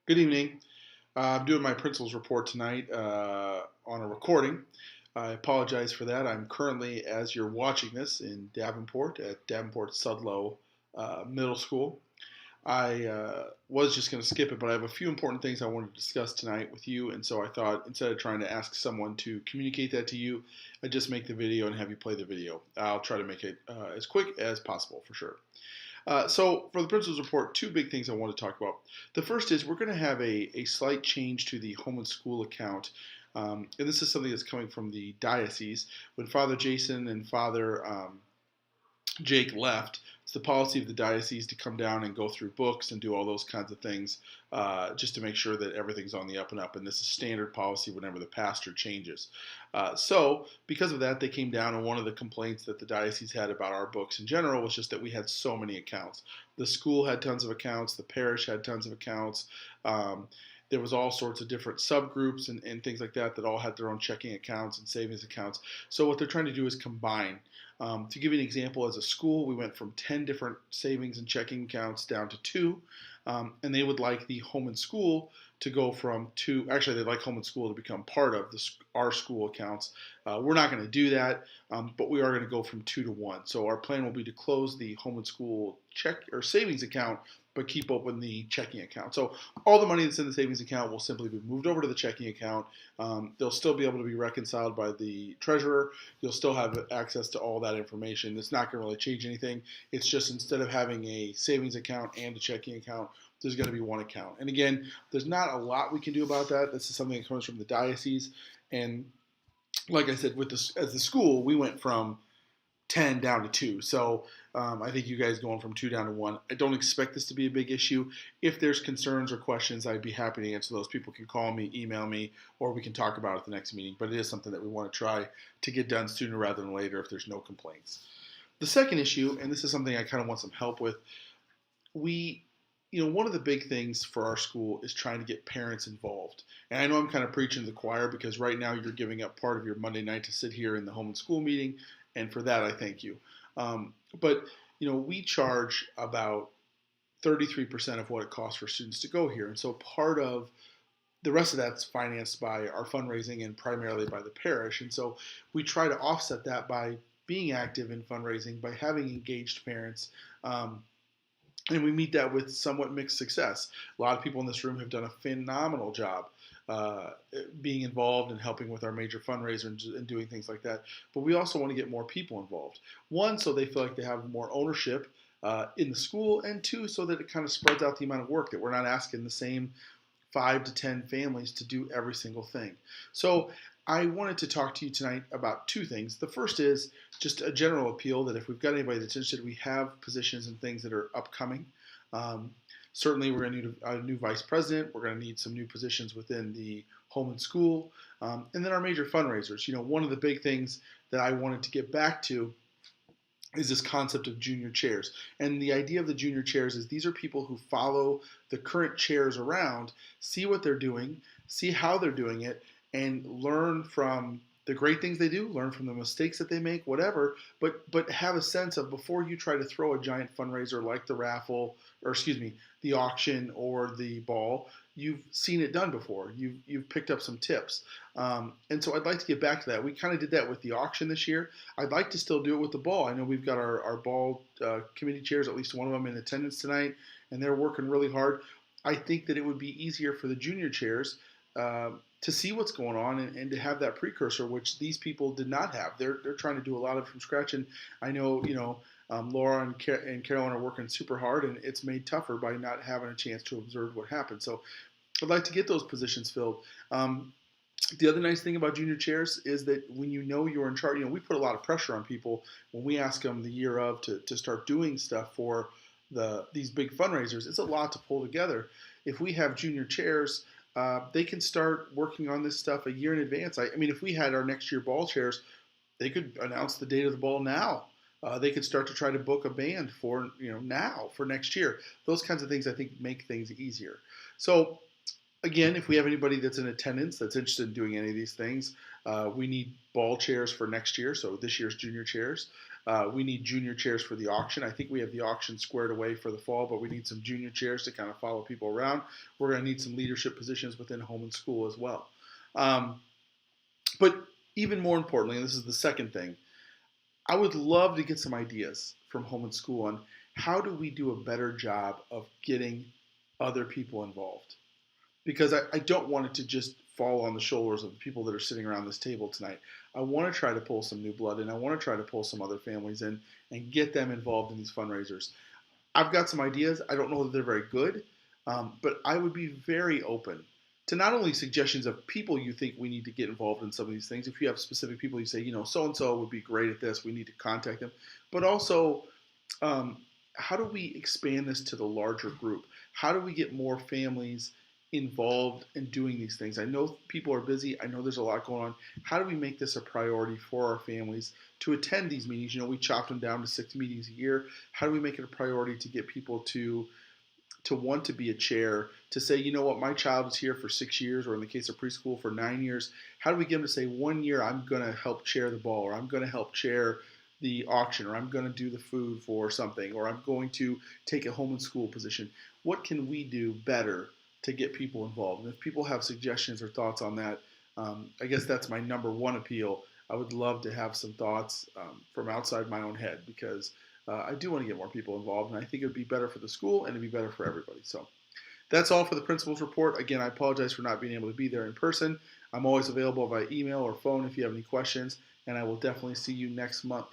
Good evening. I'm doing my principal's report tonight on a recording. I apologize for that. I'm currently, as you're watching this, in Davenport at Davenport Sudlow Middle School. I was just going to skip it, but I have a few important things I wanted to discuss tonight with you, and so I thought instead of trying to ask someone to communicate that to you, I'd just make the video and have you play the video. I'll try to make it as quick as possible for sure. So for the principal's report, two big things I want to talk about. The first is we're going to have a slight change to the home and school account. And this is something that's coming from the diocese. When Father Jason and Father Jake left, it's the policy of the diocese to come down and go through books and do all those kinds of things just to make sure that everything's on the up and up. And this is standard policy whenever the pastor changes. So, because of that, they came down, and one of the complaints that the diocese had about our books in general was just that we had so many accounts. The school had tons of accounts, the parish had tons of accounts. There was all sorts of different subgroups and things like that that all had their own checking accounts and savings accounts. So what they're trying to do is combine. To give you an example, as a school, we went from 10 different savings and checking accounts down to two, and they would like the home and school to go from two. Actually, they'd like home and school to become part of our school accounts. We're not going to do that, but we are going to go from two to one. So our plan will be to close the home and school check or savings account, but keep open the checking account. So all the money that's in the savings account will simply be moved over to the checking account. They'll still be able to be reconciled by the treasurer. You'll still have access to all that information. It's not going to really change anything. It's just instead of having a savings account and a checking account, there's going to be one account. And again, there's not a lot we can do about that. This is something that comes from the diocese. And like I said, with this as the school, we went from 10 down to 2. So I think you guys going from 2 down to 1. I don't expect this to be a big issue. If there's concerns or questions, I'd be happy to answer those. People can call me, email me, or we can talk about it at the next meeting. But it is something that we want to try to get done sooner rather than later if there's no complaints. The second issue, and this is something I kind of want some help with, one of the big things for our school is trying to get parents involved. And I know I'm kind of preaching to the choir because right now you're giving up part of your Monday night to sit here in the home and school meeting, and for that I thank you. But we charge about 33% of what it costs for students to go here, and so part of the rest of that's financed by our fundraising and primarily by the parish. And so we try to offset that by being active in fundraising, by having engaged parents. And we meet that with somewhat mixed success. A lot of people in this room have done a phenomenal job uh, being involved and helping with our major fundraiser and doing things like that. But we also want to get more people involved. One, so they feel like they have more ownership in the school, and two, so that it kind of spreads out the amount of work that we're not asking the same 5 to 10 families to do every single thing. So I wanted to talk to you tonight about two things. The first is just a general appeal that if we've got anybody that's interested, we have positions and things that are upcoming. Um, Certainly, we're going to need a new vice president. We're going to need some new positions within the home and school. And then our major fundraisers. One of the big things that I wanted to get back to is this concept of junior chairs. And the idea of the junior chairs is these are people who follow the current chairs around, see what they're doing, see how they're doing it, and learn from the great things they do, learn from the mistakes that they make, whatever, but have a sense of before you try to throw a giant fundraiser like the raffle, or excuse me, the auction or the ball, you've seen it done before. You've picked up some tips. And so I'd like to get back to that. We kind of did that with the auction this year. I'd like to still do it with the ball. I know we've got our ball committee chairs, at least one of them in attendance tonight, and they're working really hard. I think that it would be easier for the junior chairs to see what's going on and to have that precursor, which these people did not have. They're trying to do a lot of it from scratch, and I know Laura and Carolyn are working super hard, and it's made tougher by not having a chance to observe what happened. So I'd like to get those positions filled. The other nice thing about junior chairs is that when you're in charge, we put a lot of pressure on people when we ask them the year of to start doing stuff for these big fundraisers. It's a lot to pull together. If we have junior chairs, they can start working on this stuff a year in advance. I mean, if we had our next year ball chairs, they could announce the date of the ball now. They could start to try to book a band for now for next year. Those kinds of things I think make things easier. So again, if we have anybody that's in attendance that's interested in doing any of these things, we need ball chairs for next year. So this year's junior chairs. We need junior chairs for the auction. I think we have the auction squared away for the fall, but we need some junior chairs to kind of follow people around. We're going to need some leadership positions within home and school as well. Um, but even more importantly, and this is the second thing, I would love to get some ideas from home and school on how do we do a better job of getting other people involved. Because I don't want it to just fall on the shoulders of the people that are sitting around this table tonight. I want to try to pull some new blood in. I want to try to pull some other families in and get them involved in these fundraisers. I've got some ideas. I don't know that they're very good, but I would be very open to not only suggestions of people you think we need to get involved in some of these things. If you have specific people you say, so and so would be great at this, we need to contact them, but also um, how do we expand this to the larger group? How do we get more families involved in doing these things? I know people are busy. I know there's a lot going on. How do we make this a priority for our families to attend these meetings? We chopped them down to 6 meetings a year. How do we make it a priority to get people to want to be a chair, to say, what, my child is here for 6 years, or in the case of preschool for 9 years. How do we get them to say, 1 year I'm going to help chair the ball, or I'm going to help chair the auction, or I'm going to do the food for something, or I'm going to take a home and school position. What can we do better to get people involved? And if people have suggestions or thoughts on that, I guess that's my number one appeal. I would love to have some thoughts from outside my own head, because I do want to get more people involved, and I think it would be better for the school and it'd be better for everybody. So that's all for the principal's report. Again, I apologize for not being able to be there in person. I'm always available via email or phone if you have any questions, and I will definitely see you next month.